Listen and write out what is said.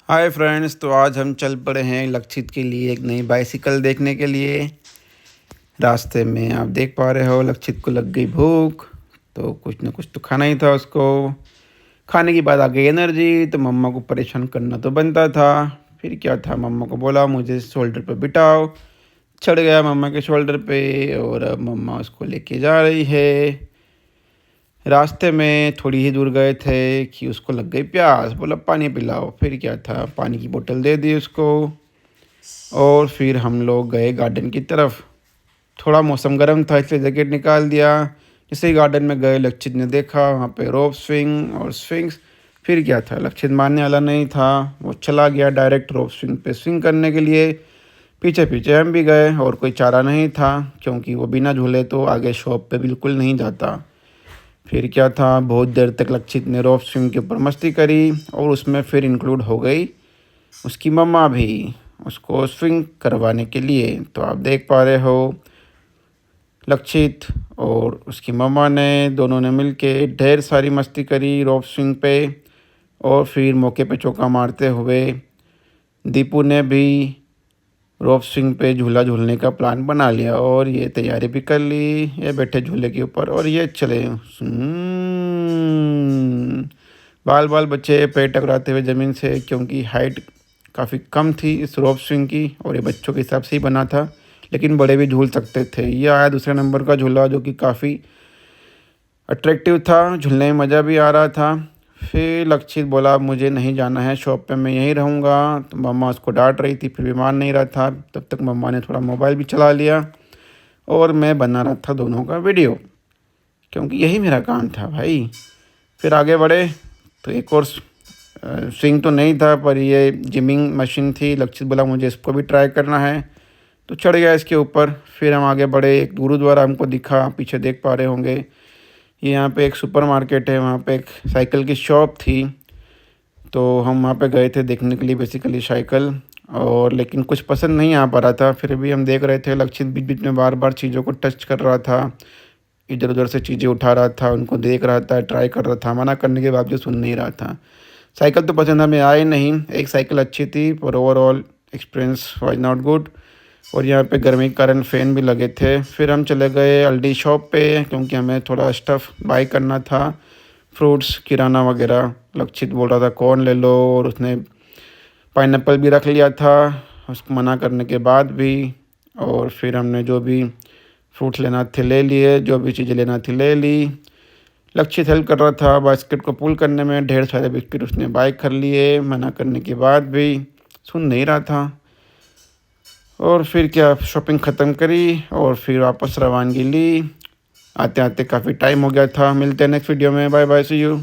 Hi friends, तो आज हम चल पड़े हैं लक्षित के लिए एक नई बाइसिकल देखने के लिए। रास्ते में आप देख पा रहे हो लक्षित को लग गई भूख, तो कुछ ना कुछ तो खाना ही था उसको। खाने के बाद आ गई एनर्जी, तो मम्मा को परेशान करना तो बनता था। फिर क्या था, मम्मा को बोला मुझे शोल्डर पे बिठाओ। चढ़ गया मम्मा के शोल्डर पे और अब मम्मा उसको लेके जा रही है। रास्ते में थोड़ी ही दूर गए थे कि उसको लग गई प्यास, बोला पानी पिलाओ। फिर क्या था, पानी की बोतल दे दी उसको और फिर हम लोग गए गार्डन की तरफ। थोड़ा मौसम गर्म था इसलिए जैकेट निकाल दिया। जैसे ही गार्डन में गए लक्षित ने देखा वहाँ पे रोप स्विंग और स्विंग्स। फिर क्या था, लक्षित मानने वाला नहीं था, वो चला गया डायरेक्ट रोप स्विंग पे स्विंग करने के लिए। पीछे पीछे हम भी गए और कोई चारा नहीं था क्योंकि वो बिना झूले तो आगे शॉप पे बिल्कुल नहीं जाता। फिर क्या था, बहुत देर तक लक्षित ने रोप स्विंग के ऊपर मस्ती करी और उसमें फिर इंक्लूड हो गई उसकी मम्मा भी उसको स्विंग करवाने के लिए। तो आप देख पा रहे हो लक्षित और उसकी मम्मा ने दोनों ने मिलके ढेर सारी मस्ती करी रोप स्विंग पे। और फिर मौके पे चौका मारते हुए दीपू ने भी रोप स्विंग पे झूला झूलने का प्लान बना लिया और ये तैयारी भी कर ली। ये बैठे झूले के ऊपर और ये चले बाल बाल बच्चे पैर टकराते हुए ज़मीन से, क्योंकि हाइट काफ़ी कम थी इस रोप स्विंग की और ये बच्चों के हिसाब से ही बना था, लेकिन बड़े भी झूल सकते थे। ये आया दूसरे नंबर का झूला जो कि काफ़ी अट्रैक्टिव था, झूलने में मज़ा भी आ रहा था। फिर लक्षित बोला मुझे नहीं जाना है शॉप पे, मैं यहीं रहूँगा। तो मम्मा उसको डांट रही थी, फिर भी मान नहीं रहा था। तब तक मम्मा ने थोड़ा मोबाइल भी चला लिया और मैं बना रहा था दोनों का वीडियो, क्योंकि यही मेरा काम था भाई। फिर आगे बढ़े तो एक और स्विंग तो नहीं था पर ये जिमिंग मशीन थी। लक्षित बोला मुझे इसको भी ट्राई करना है, तो चढ़ गया इसके ऊपर। फिर हम आगे बढ़े, एक गुरुद्वारा हमको दिखा, पीछे देख पा रहे होंगे। ये यहाँ पे एक सुपरमार्केट है, वहाँ पे एक साइकिल की शॉप थी, तो हम वहाँ पे गए थे देखने के लिए बेसिकली साइकिल। और लेकिन कुछ पसंद नहीं आ पा रहा था, फिर भी हम देख रहे थे। लक्षित बीच बीच में बार बार चीज़ों को टच कर रहा था, इधर उधर से चीज़ें उठा रहा था, उनको देख रहा था, ट्राई कर रहा था। मना करने के बावजूद सुन नहीं रहा था। साइकिल तो पसंद हमें आई नहीं, एक साइकिल अच्छी थी पर overall experience was not good. और यहाँ पे गर्मी के कारण फ़ैन भी लगे थे। फिर हम चले गए अल्डी शॉप पे, क्योंकि हमें थोड़ा स्टफ़ बाई करना था, फ्रूट्स किराना वगैरह। लक्षित बोल रहा था कॉर्न ले लो और उसने पाइनएप्पल भी रख लिया था उसको मना करने के बाद भी। और फिर हमने जो भी फ्रूट्स लेना थे ले लिए, जो भी चीज़ें लेना थी ले ली। लक्षित हेल्प कर रहा था बास्केट को पुल करने में, ढेर सारे बिस्किट उसने बाय कर लिए मना करने के बाद भी, सुन नहीं रहा था। और फिर क्या, शॉपिंग ख़त्म करी और फिर वापस रवानगी ली। आते आते काफ़ी टाइम हो गया था। मिलते हैं नेक्स्ट वीडियो में, बाय बाय, सी यू।